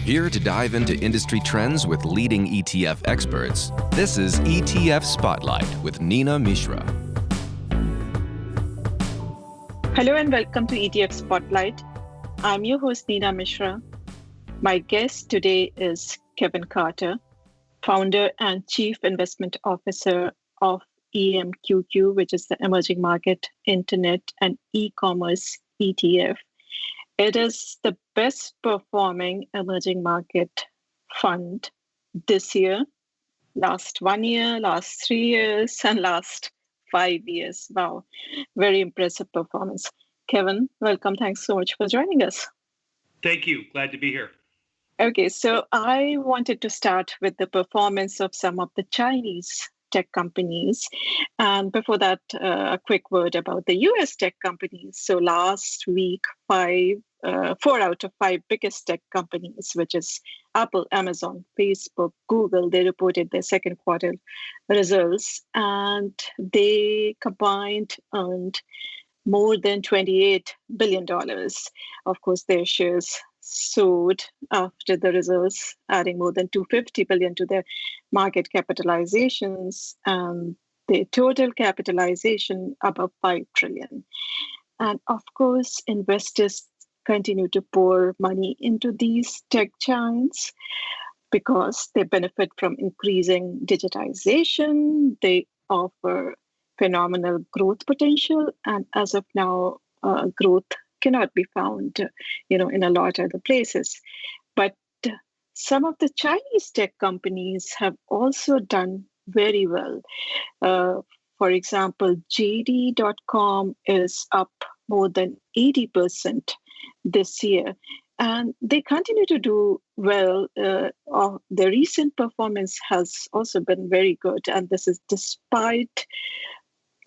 Here to dive into industry trends with leading ETF experts, this is ETF Spotlight with Neena Mishra. Hello and welcome to ETF Spotlight. I'm your host, Neena Mishra. My guest today is Kevin Carter, founder and chief investment officer of EMQQ, which is the Emerging Market, Internet, and E-commerce ETF. It is the best performing emerging market fund this year, last 1 year, last 3 years, and last 5 years. Wow, very impressive performance. Kevin, welcome. Thanks so much for joining us. Thank you. Glad to be here. Okay, so I wanted to start with the performance of some of the Chinese tech companies. And before that, a quick word about the US tech companies. So last week, 4 out of 5 biggest tech companies, which is Apple, Amazon, Facebook, Google, they reported their second quarter results, and they combined earned more than $28 billion. Of course, their shares soared after the results, adding more than $250 billion to their market capitalizations, and their total capitalization above $5 trillion. And of course, investors continue to pour money into these tech giants because they benefit from increasing digitization. They offer phenomenal growth potential, and as of now, growth cannot be found, in a lot of other places. But some of the Chinese tech companies have also done very well. For example, JD.com is up more than 80% this year, and they continue to do well. The recent performance has also been very good, and this is despite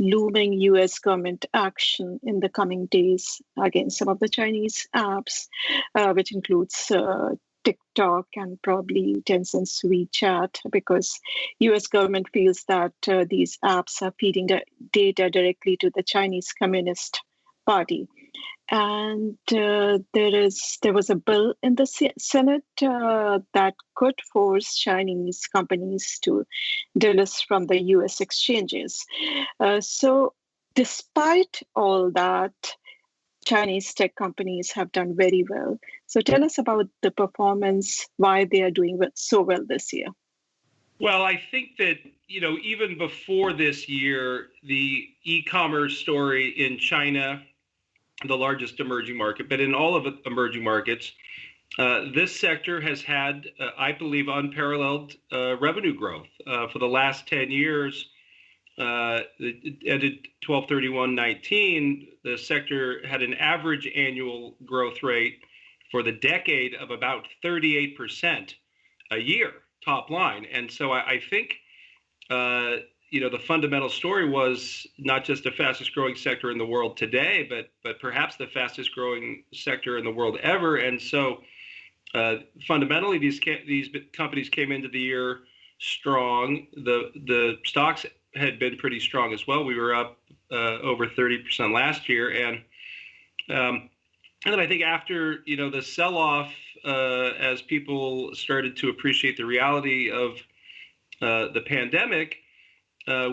looming US government action in the coming days against some of the Chinese apps, which includes TikTok and probably Tencent's WeChat, because US government feels that these apps are feeding the data directly to the Chinese Communist Party. And there was a bill in the Senate that could force Chinese companies to delist from the US exchanges. So despite all that, Chinese tech companies have done very well. So tell us about the performance, why they are doing so well this year. Well, I think that, even before this year, the e-commerce story in China, the largest emerging market, but in all of the emerging markets, this sector has had, I believe, unparalleled revenue growth. For the last 10 years, it ended 12/31/19, the sector had an average annual growth rate for the decade of about 38% a year, top line. And so I think, the fundamental story was not just the fastest growing sector in the world today, but perhaps the fastest growing sector in the world ever. And so fundamentally, these companies came into the year strong. The stocks had been pretty strong as well. We were up over 30% last year. And then I think after, the sell-off, as people started to appreciate the reality of the pandemic,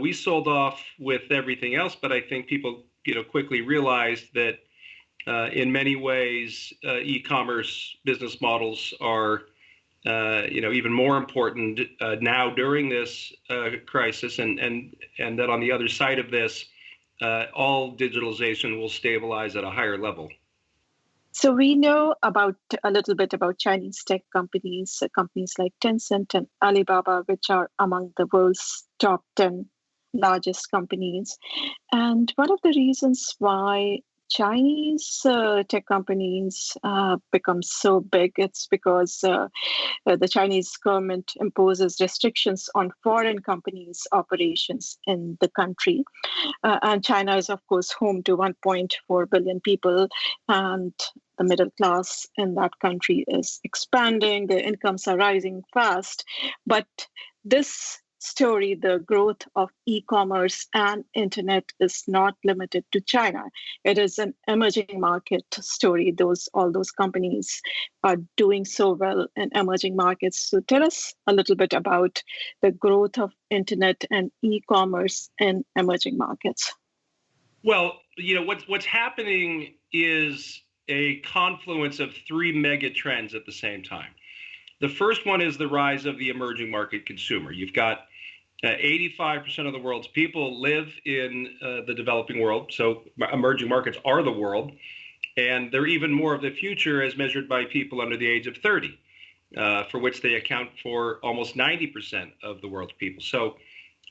we sold off with everything else, but I think people, quickly realized that in many ways, e-commerce business models are, even more important now during this crisis, and that on the other side of this, all digitalization will stabilize at a higher level. So we know a little bit about Chinese tech companies like Tencent and Alibaba, which are among the world's top 10 largest companies. And one of the reasons why Chinese tech companies become so big, it's because the Chinese government imposes restrictions on foreign companies' operations in the country. And China is, of course, home to 1.4 billion people, and the middle class in that country is expanding. Their incomes are rising fast. But this story, the growth of e-commerce and internet is not limited to China. It is an emerging market story. All those companies are doing so well in emerging markets. So tell us a little bit about the growth of internet and e-commerce in emerging markets. Well, what's happening is a confluence of three mega trends at the same time. The first one is the rise of the emerging market consumer. You've got 85% of the world's people live in the developing world, so emerging markets are the world, and they're even more of the future as measured by people under the age of 30, for which they account for almost 90% of the world's people. So,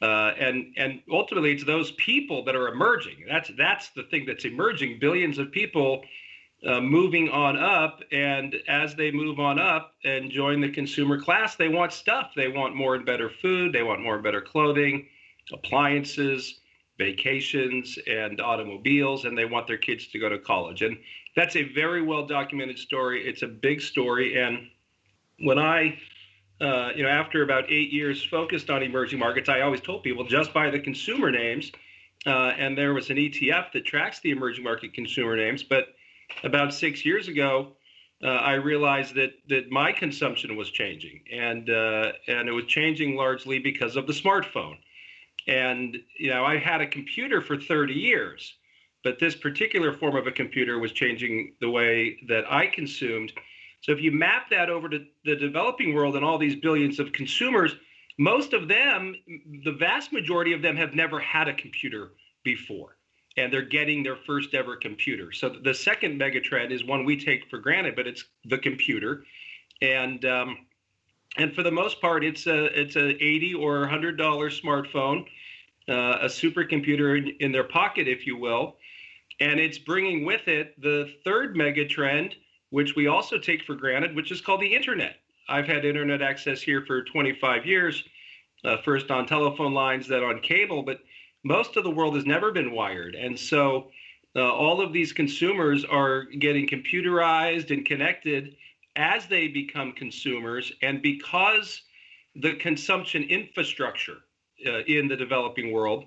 and ultimately, it's those people that are emerging. That's the thing that's emerging. Billions of people moving on up, and as they move on up and join the consumer class, they want stuff. They want more and better food. They want more and better clothing, appliances, vacations, and automobiles, and they want their kids to go to college. And that's a very well documented story. It's a big story. And when I, after about 8 years focused on emerging markets, I always told people just buy the consumer names. And there was an ETF that tracks the emerging market consumer names, but about 6 years ago, I realized that my consumption was changing, and it was changing largely because of the smartphone. And I had a computer for 30 years, but this particular form of a computer was changing the way that I consumed. So if you map that over to the developing world and all these billions of consumers, most of them, the vast majority of them, have never had a computer before, and they're getting their first ever computer. So the second mega trend is one we take for granted, but it's the computer. And for the most part, it's a $80 or $100 smartphone, a supercomputer in their pocket, if you will. And it's bringing with it the third mega trend, which we also take for granted, which is called the internet. I've had internet access here for 25 years, first on telephone lines, then on cable, but most of the world has never been wired. And so all of these consumers are getting computerized and connected as they become consumers. And because the consumption infrastructure in the developing world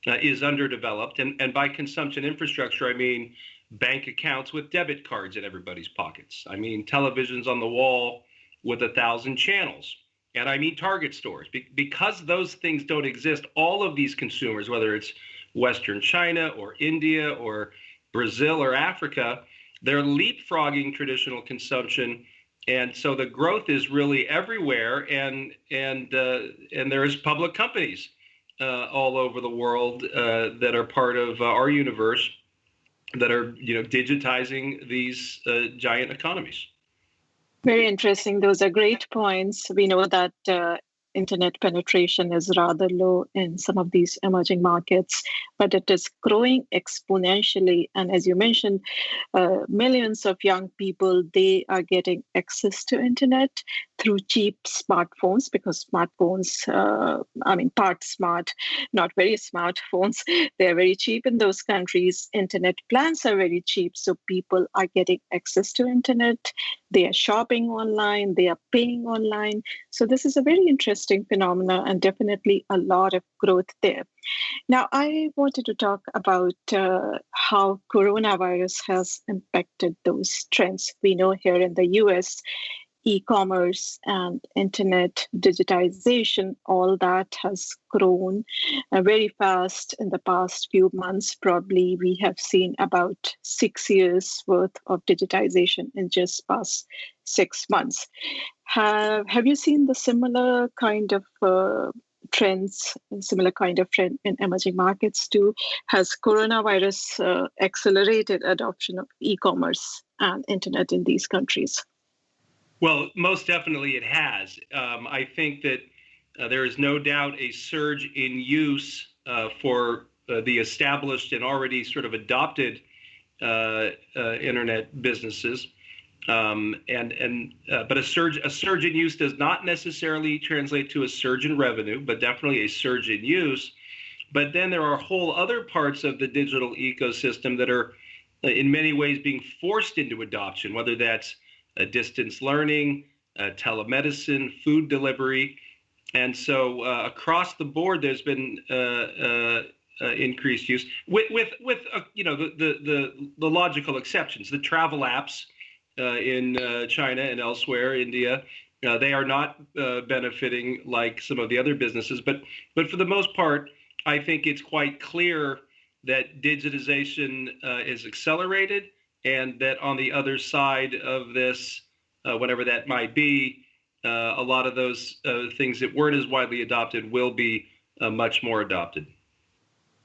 is underdeveloped, and by consumption infrastructure, I mean bank accounts with debit cards in everybody's pockets. I mean televisions on the wall with 1,000 channels. And I mean Target stores. Because those things don't exist, all of these consumers, whether it's Western China or India or Brazil or Africa, they're leapfrogging traditional consumption. And so the growth is really everywhere. And there's public companies all over the world that are part of our universe that are digitizing these giant economies. Very interesting. Those are great points. We know that internet penetration is rather low in some of these emerging markets, but it is growing exponentially. And as you mentioned, millions of young people, they are getting access to internet through cheap smartphones, because smartphones, part smart, not very smart phones, they're very cheap in those countries. Internet plans are very cheap, so people are getting access to internet. They are shopping online, they are paying online. So this is a very interesting phenomena, and definitely a lot of growth there. Now, I wanted to talk about how coronavirus has impacted those trends. We know here in the US, e-commerce and internet digitization, all that has grown very fast in the past few months. Probably we have seen about 6 years worth of digitization in just past 6 months. Have you seen the similar kind of trends, similar kind of trend in emerging markets too? Has coronavirus accelerated adoption of e-commerce and internet in these countries? Well, most definitely it has. I think that there is no doubt a surge in use for the established and already sort of adopted internet businesses. But a surge in use does not necessarily translate to a surge in revenue, but definitely a surge in use. But then there are whole other parts of the digital ecosystem that are in many ways being forced into adoption, whether that's distance learning, telemedicine, food delivery. And so across the board, there's been increased use with the logical exceptions. The travel apps in China and elsewhere, India, they are not benefiting like some of the other businesses. But for the most part, I think it's quite clear that digitization is accelerated, and that on the other side of this, whatever that might be, a lot of those things that weren't as widely adopted will be much more adopted.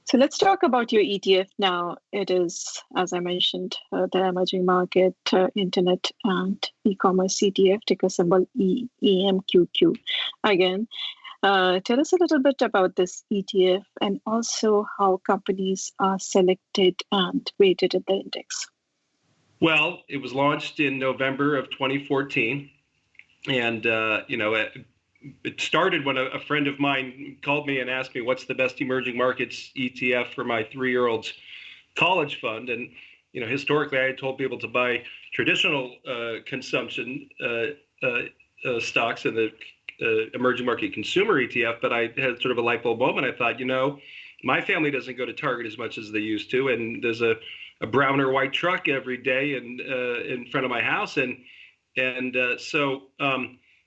So let's talk about your ETF now. It is, as I mentioned, the emerging market internet and e-commerce ETF, ticker symbol EMQQ. Again, tell us a little bit about this ETF and also how companies are selected and weighted in the index. Well, it was launched in November of 2014, and it started when a friend of mine called me and asked me what's the best emerging markets ETF for my 3-year-old's college fund. And historically, I had told people to buy traditional consumption stocks in the emerging market consumer ETF. But I had sort of a light bulb moment. I thought, my family doesn't go to Target as much as they used to, and there's a brown or white truck every day in front of my house, and so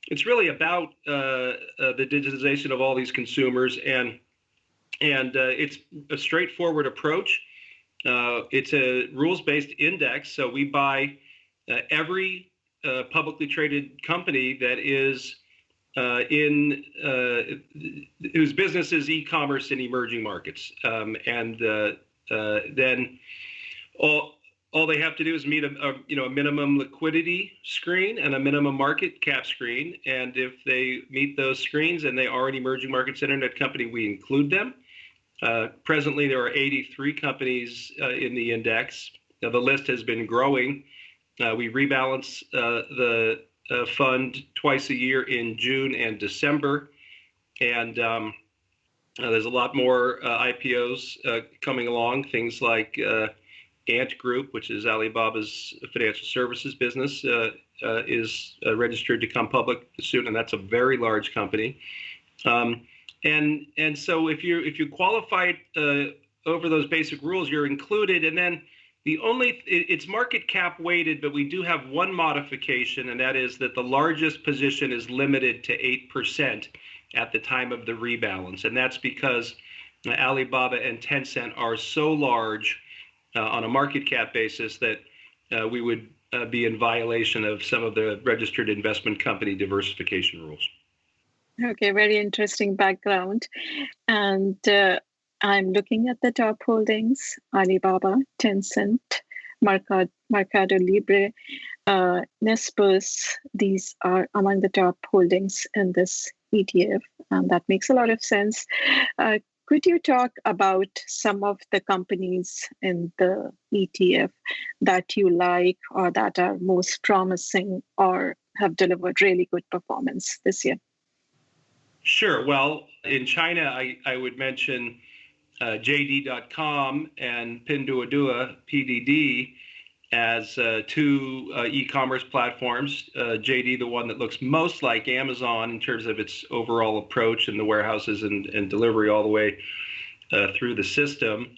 it's really about the digitization of all these consumers, and it's a straightforward approach. It's a rules-based index, so we buy every publicly traded company that is whose business is e-commerce in emerging markets, and then all they have to do is meet a minimum liquidity screen and a minimum market cap screen. And if they meet those screens and they are an emerging markets internet company, we include them. Presently, there are 83 companies in the index. Now, the list has been growing. We rebalance the fund twice a year in June and December. And there's a lot more IPOs coming along, things like Ant Group, which is Alibaba's financial services business, is registered to come public soon, and that's a very large company. And so if you qualify over those basic rules, you're included. And then it's market cap weighted, but we do have one modification, and that is that the largest position is limited to 8% at the time of the rebalance, and that's because Alibaba and Tencent are so large on a market cap basis that we would be in violation of some of the registered investment company diversification rules. Okay, very interesting background. And I'm looking at the top holdings: Alibaba, Tencent, Mercado Libre, Nespers. These are among the top holdings in this ETF, and that makes a lot of sense. Could you talk about some of the companies in the ETF that you like or that are most promising or have delivered really good performance this year? Sure. Well, in China, I would mention JD.com and Pinduoduo, PDD, as two e-commerce platforms. JD, the one that looks most like Amazon in terms of its overall approach and the warehouses and delivery all the way through the system.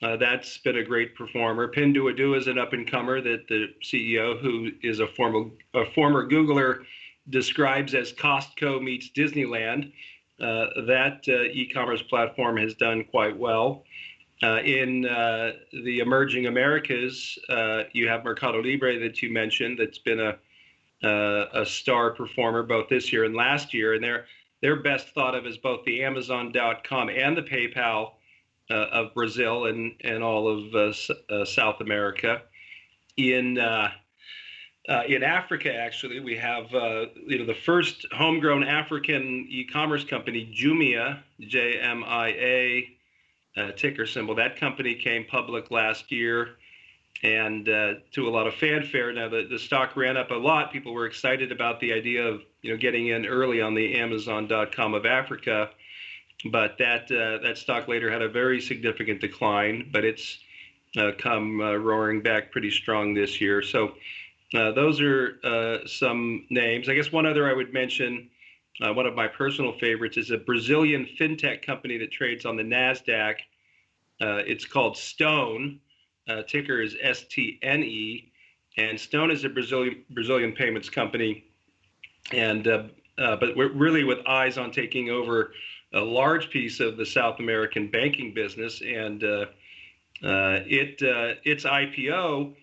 That's been a great performer. Pinduoduo is an up-and-comer that the CEO, who is a former Googler, describes as Costco meets Disneyland. That e-commerce platform has done quite well. In the emerging Americas, you have Mercado Libre that you mentioned. That's been a star performer both this year and last year, and they're best thought of as both the Amazon.com and the PayPal of Brazil and all of South America. In Africa, actually, we have the first homegrown African e-commerce company, Jumia, JMIA. Ticker symbol. That company came public last year, and to a lot of fanfare. Now the stock ran up a lot. People were excited about the idea of getting in early on the Amazon.com of Africa, but that stock later had a very significant decline. But it's come roaring back pretty strong this year. So those are some names. I guess one other I would mention one of my personal favorites is a Brazilian fintech company that trades on the NASDAQ. It's called Stone. Ticker is STNE. And Stone is a Brazilian payments company. And but we're really with eyes on taking over a large piece of the South American banking business. And its IPO,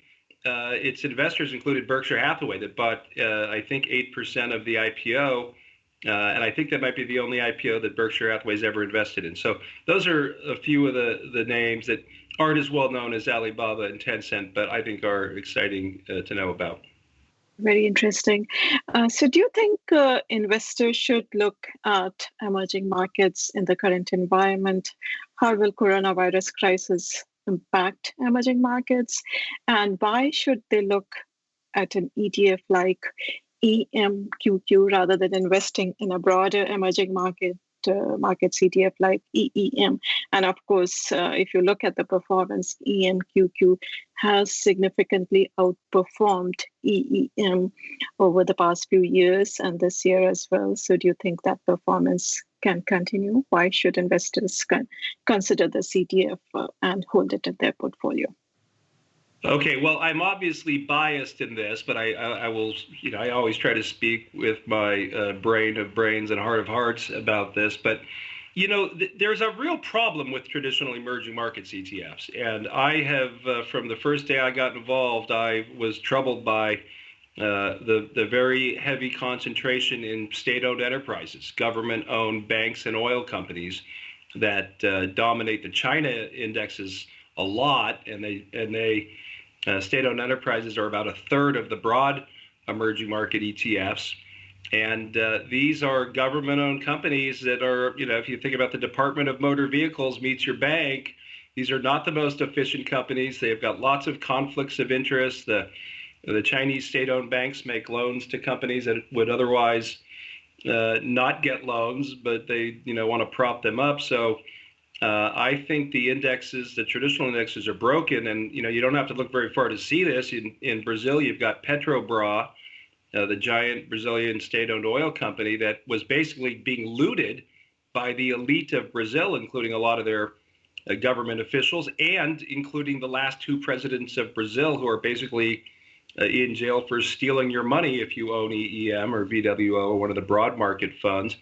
its investors included Berkshire Hathaway that bought, I think, 8% of the IPO. And I think that might be the only IPO that Berkshire Hathaway's ever invested in. So those are a few of the names that aren't as well known as Alibaba and Tencent, but I think are exciting to know about. Very interesting. So do you think investors should look at emerging markets in the current environment? How will coronavirus crisis impact emerging markets? And why should they look at an ETF like EMQQ rather than investing in a broader emerging markets ETF like EEM? And of course, if you look at the performance, EMQQ has significantly outperformed EEM over the past few years and this year as well. So do you think that performance can continue? Why should investors consider the ETF and hold it in their portfolio? Okay, well, I'm obviously biased in this, but I will, I always try to speak with my brain of brains and heart of hearts about this. But, there's a real problem with traditional emerging markets ETFs. And I have, from the first day I got involved, I was troubled by the very heavy concentration in state-owned enterprises, government-owned banks and oil companies that dominate the China indexes a lot, and they state-owned enterprises are about a third of the broad emerging market ETFs. And these are government-owned companies that are, if you think about the Department of Motor Vehicles meets your bank, these are not the most efficient companies. They've got lots of conflicts of interest. The Chinese state-owned banks make loans to companies that would otherwise not get loans, but they, want to prop them up. So I think the indexes, the traditional indexes, are broken, and you don't have to look very far to see this. In Brazil, you've got Petrobras, the giant Brazilian state-owned oil company that was basically being looted by the elite of Brazil, including a lot of their government officials, and including the last two presidents of Brazil, who are basically in jail for stealing your money if you own EEM or VWO or one of the broad market funds.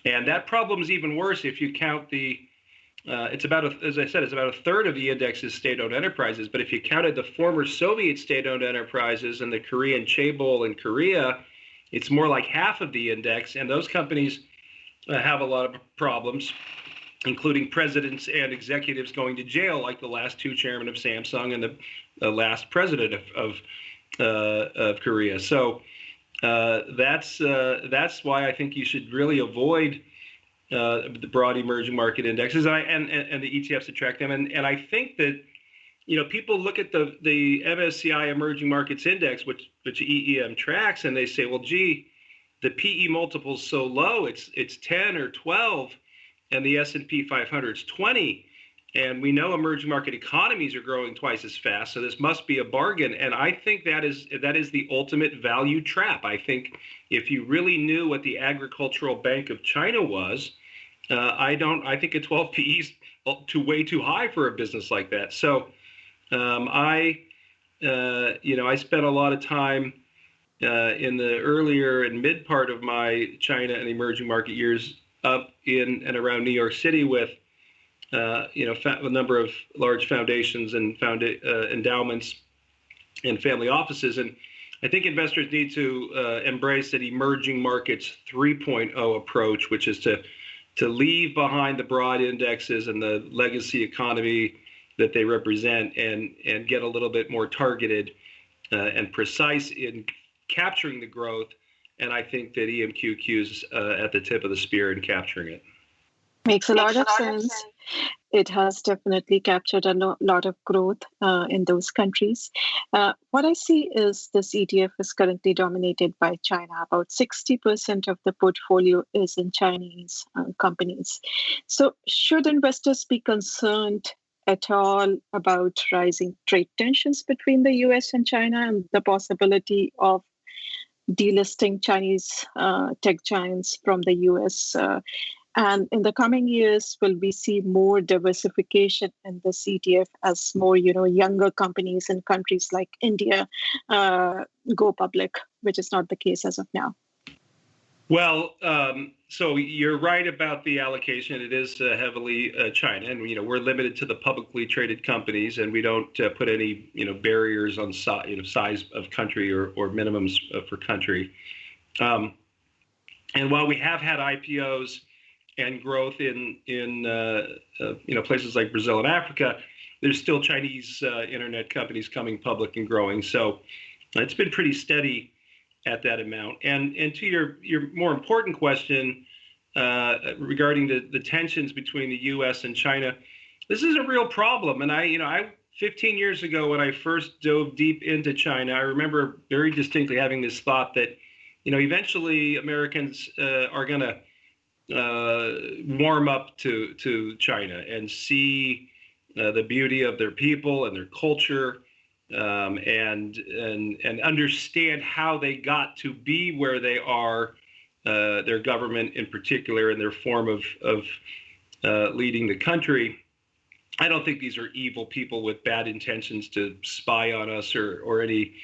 And that problem is even worse if you count it's about, as I said, it's about a third of the index's state-owned enterprises. But if you counted the former Soviet state-owned enterprises and the Korean chaebol in Korea, it's more like half of the index. And those companies have a lot of problems, including presidents and executives going to jail, like the last two chairmen of Samsung and the last president of Korea. So that's why I think you should really avoid the broad emerging market indexes and the ETFs that track them. And I think that, people look at the MSCI Emerging Markets Index, which EEM tracks, and they say, well, gee, the PE multiple is so low, it's 10 or 12, and the S&P 500 is 20. And we know emerging market economies are growing twice as fast, so this must be a bargain. And I think that is the ultimate value trap. I think if you really knew what the Agricultural Bank of China was, I think a 12 PE is way too high for a business like that. So I spent a lot of time in the earlier and mid part of my China and emerging market years up in and around New York City with a number of large foundations and endowments and family offices. And I think investors need to embrace an emerging markets 3.0 approach, which is to leave behind the broad indexes and the legacy economy that they represent and get a little bit more targeted and precise in capturing the growth. And I think that EMQQ is at the tip of the spear in capturing it. Makes a lot of sense. It has definitely captured a lot of growth in those countries. What I see is this ETF is currently dominated by China. About 60% of the portfolio is in Chinese companies. So should investors be concerned at all about rising trade tensions between the US and China and the possibility of delisting Chinese tech giants from the US. And in the coming years, will we see more diversification in this ETF as more, younger companies in countries like India go public, which is not the case as of now? Well, so you're right about the allocation. It is heavily China, and we're limited to the publicly traded companies, and we don't put any barriers on size of country or minimums for country. And while we have had IPOs and growth in places like Brazil and Africa, there's still Chinese internet companies coming public and growing. So it's been pretty steady at that amount. And to your more important question regarding the tensions between the U.S. and China, this is a real problem. And I 15 years ago, when I first dove deep into China, I remember very distinctly having this thought that eventually Americans are going to warm up to China and see the beauty of their people and their culture. And understand how they got to be where they are, their government in particular, and their form of leading the country. I don't think these are evil people with bad intentions to spy on us or any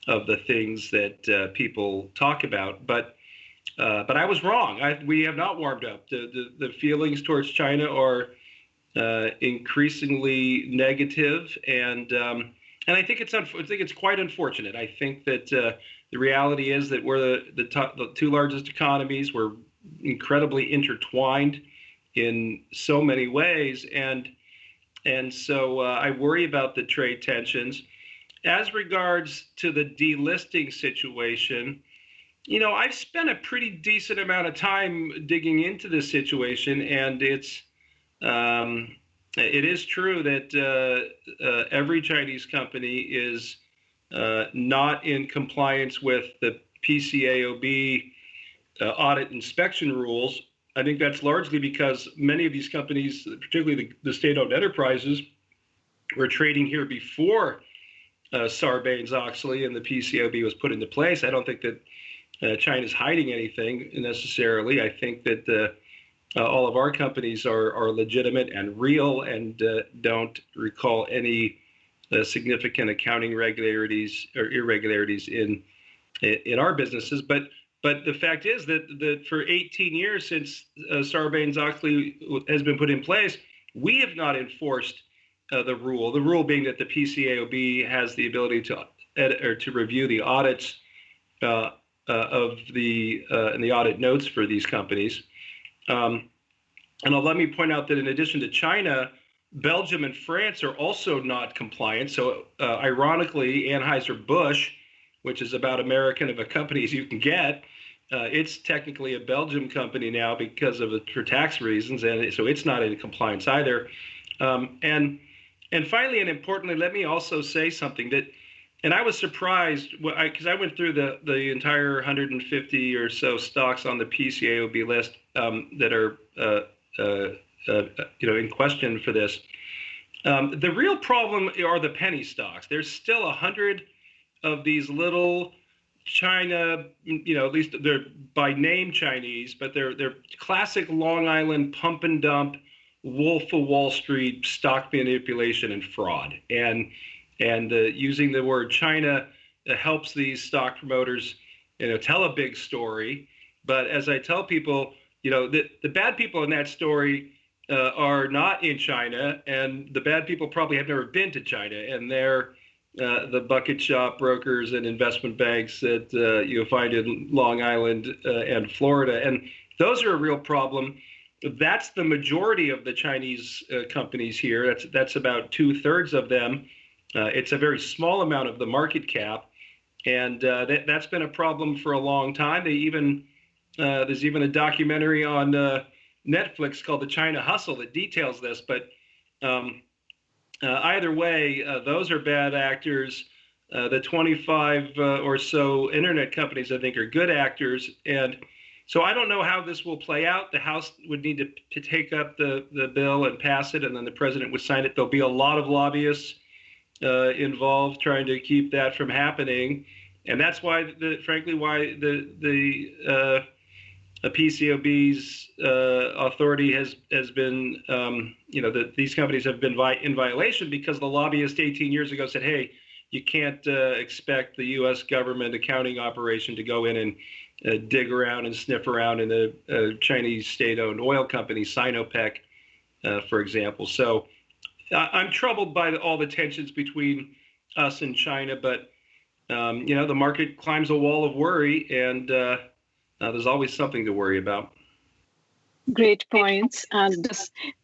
of the things that people talk about. But I was wrong. We have not warmed up. The feelings towards China are increasingly negative, and I think it's quite unfortunate. I think that the reality is that we're the two largest economies. We're incredibly intertwined in so many ways, and so I worry about the trade tensions. As regards to the delisting situation, I've spent a pretty decent amount of time digging into this situation, and it is true that every Chinese company is not in compliance with the PCAOB audit inspection rules. I think that's largely because many of these companies, particularly the state-owned enterprises, were trading here before Sarbanes-Oxley and the PCAOB was put into place. I don't think that China's hiding anything necessarily. I think that all of our companies are legitimate and real and don't recall any significant accounting irregularities in our businesses. But the fact is that for 18 years since Sarbanes-Oxley has been put in place, we have not enforced the rule. The rule being that the PCAOB has the ability to edit or to review the audits of the and the audit notes for these companies. And let me point out that in addition to China, Belgium and France are also not compliant. So ironically, Anheuser-Busch, which is about American of a company as you can get, it's technically a Belgium company now for tax reasons, and so it's not in compliance either. And finally, and importantly, let me also say something that, and I was surprised because I went through the entire 150 or so stocks on the PCAOB list that are in question for this. The real problem are the penny stocks. There's still 100 of these little China, at least they're by name Chinese, but they're classic Long Island pump and dump, Wolf of Wall Street stock manipulation and fraud. And using the word China helps these stock promoters, tell a big story. But as I tell people, the bad people in that story are not in China, and the bad people probably have never been to China, and they're the bucket shop brokers and investment banks that you'll find in Long Island and Florida. And those are a real problem. That's the majority of the Chinese companies here. That's about 2/3 of them. It's a very small amount of the market cap, and that's been a problem for a long time. There's even a documentary on Netflix called The China Hustle that details this. But either way, those are bad actors. The 25 or so internet companies, I think, are good actors. And so I don't know how this will play out. The House would need to take up the bill and pass it, and then the president would sign it. There'll be a lot of lobbyists involved trying to keep that from happening. And that's why, frankly, why the PCAOB's authority has been, that these companies have been in violation, because the lobbyist 18 years ago said, hey, you can't expect the U.S. government accounting operation to go in and dig around and sniff around in a Chinese state-owned oil company, Sinopec, for example. So I'm troubled by all the tensions between us and China, but the market climbs a wall of worry, and there's always something to worry about. Great points. And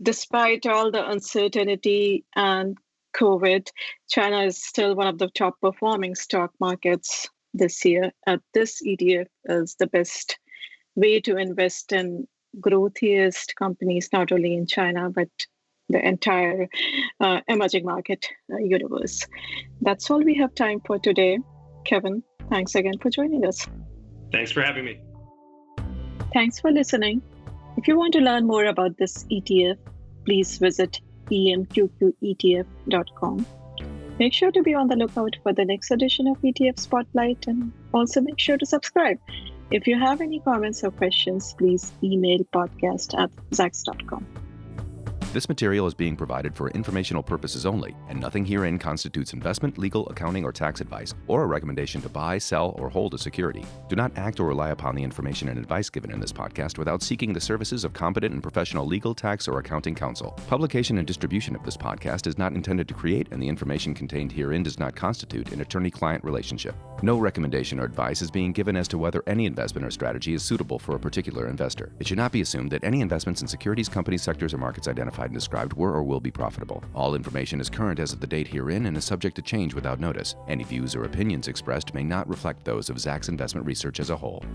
despite all the uncertainty and COVID, China is still one of the top performing stock markets this year. This ETF is the best way to invest in growthiest companies, not only in China, but the entire emerging market universe. That's all we have time for today. Kevin, thanks again for joining us. Thanks for having me. Thanks for listening. If you want to learn more about this ETF, please visit EMQQETF.com. Make sure to be on the lookout for the next edition of ETF Spotlight, and also make sure to subscribe. If you have any comments or questions, please email podcast@zacks.com. This material is being provided for informational purposes only, and nothing herein constitutes investment, legal, accounting, or tax advice, or a recommendation to buy, sell, or hold a security. Do not act or rely upon the information and advice given in this podcast without seeking the services of competent and professional legal, tax, or accounting counsel. Publication and distribution of this podcast is not intended to create, and the information contained herein does not constitute an attorney-client relationship. No recommendation or advice is being given as to whether any investment or strategy is suitable for a particular investor. It should not be assumed that any investments in securities, companies, sectors, or markets identified and described were or will be profitable. All information is current as of the date herein and is subject to change without notice. Any views or opinions expressed may not reflect those of Zacks Investment Research as a whole.